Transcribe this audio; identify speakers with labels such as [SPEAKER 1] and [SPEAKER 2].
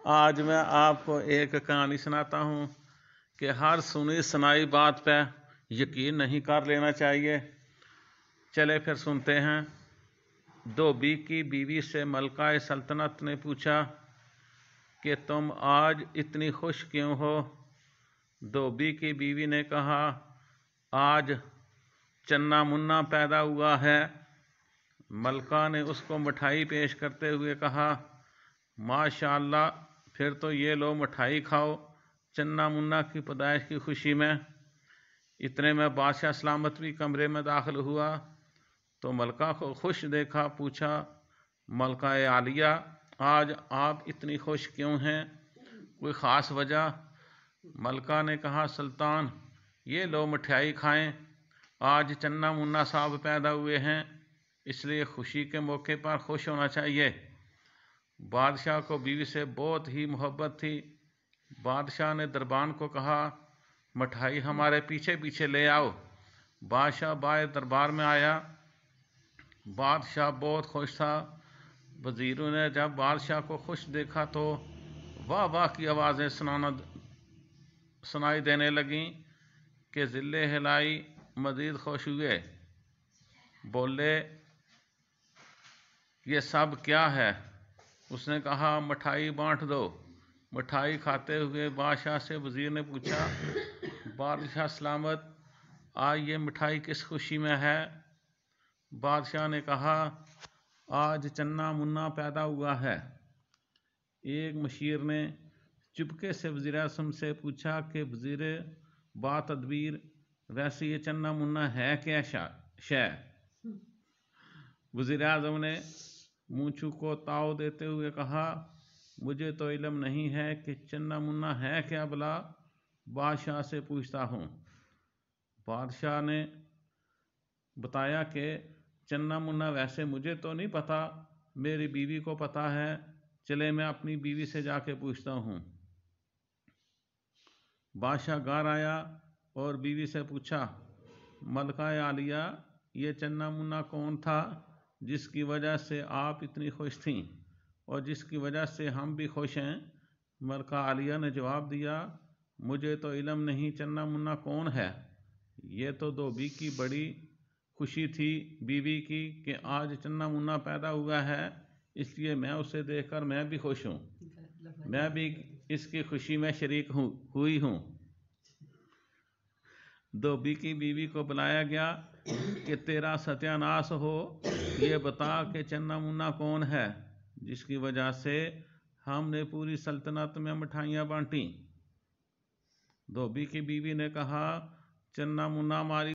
[SPEAKER 1] آج میں آپ کو ایک کہانی سناتا ہوں کہ ہر سنی سنائی بات پہ یقین نہیں کر لینا چاہیے۔ چلے پھر سنتے ہیں۔ دھوبی کی بیوی سے ملکہ سلطنت نے پوچھا کہ تم آج اتنی خوش کیوں ہو؟ دھوبی کی بیوی نے کہا، آج چنا منا پیدا ہوا ہے۔ ملکہ نے اس کو مٹھائی پیش کرتے ہوئے کہا، ماشاء اللہ، پھر تو یہ لو مٹھائی کھاؤ چنا منا کی پیدائش کی خوشی میں۔ اتنے میں بادشاہ سلامت بھی کمرے میں داخل ہوا تو ملکہ کو خوش دیکھا، پوچھا، ملکہ عالیہ، آج آپ اتنی خوش کیوں ہیں؟ کوئی خاص وجہ؟ ملکہ نے کہا، سلطان، یہ لو مٹھائی کھائیں، آج چنا منا صاحب پیدا ہوئے ہیں، اس لیے خوشی کے موقع پر خوش ہونا چاہیے۔ بادشاہ کو بیوی سے بہت ہی محبت تھی۔ بادشاہ نے دربان کو کہا، مٹھائی ہمارے پیچھے پیچھے لے آؤ۔ بادشاہ باہر دربار میں آیا۔ بادشاہ بہت خوش تھا۔ وزیروں نے جب بادشاہ کو خوش دیکھا تو واہ واہ کی آوازیں سنائی دینے لگیں کہ ضلع ہلائی مزید خوش ہوئے۔ بولے، یہ سب کیا ہے؟ اس نے کہا، مٹھائی بانٹ دو۔ مٹھائی کھاتے ہوئے بادشاہ سے وزیر نے پوچھا، بادشاہ سلامت، آج یہ مٹھائی کس خوشی میں ہے؟ بادشاہ نے کہا، آج چنا منا پیدا ہوا ہے۔ ایک مشیر نے چپکے سے وزیر اعظم سے پوچھا کہ وزیر با تدبیر، ویسے یہ چنا منا ہے کیا شے؟ وزیر اعظم نے مونچھوں کو تاؤ دیتے ہوئے کہا، مجھے تو علم نہیں ہے کہ چنا منا ہے کیا بلا، بادشاہ سے پوچھتا ہوں۔ بادشاہ نے بتایا کہ چنا منا ویسے مجھے تو نہیں پتا، میری بیوی کو پتا ہے، چلے میں اپنی بیوی سے جا کے پوچھتا ہوں۔ بادشاہ گھر آیا اور بیوی سے پوچھا، ملکہ عالیہ، یہ چنا منا کون تھا جس کی وجہ سے آپ اتنی خوش تھیں اور جس کی وجہ سے ہم بھی خوش ہیں؟ ملکہ عالیہ نے جواب دیا، مجھے تو علم نہیں چنا منا کون ہے۔ یہ تو دھوبی کی بڑی خوشی تھی بیوی کی کہ آج چنا منا پیدا ہوا ہے، اس لیے میں اسے دیکھ کر میں بھی خوش ہوں، میں بھی اس کی خوشی میں شریک ہوئی ہوں۔ دھوبی کی بیوی کو بلایا گیا کہ تیرا ستیہ ناش ہو، یہ بتا کہ چنا منا کون ہے جس کی وجہ سے ہم نے پوری سلطنت میں مٹھائیاں بانٹیں۔ دھوبی کی بیوی نے کہا، چنا منا ہماری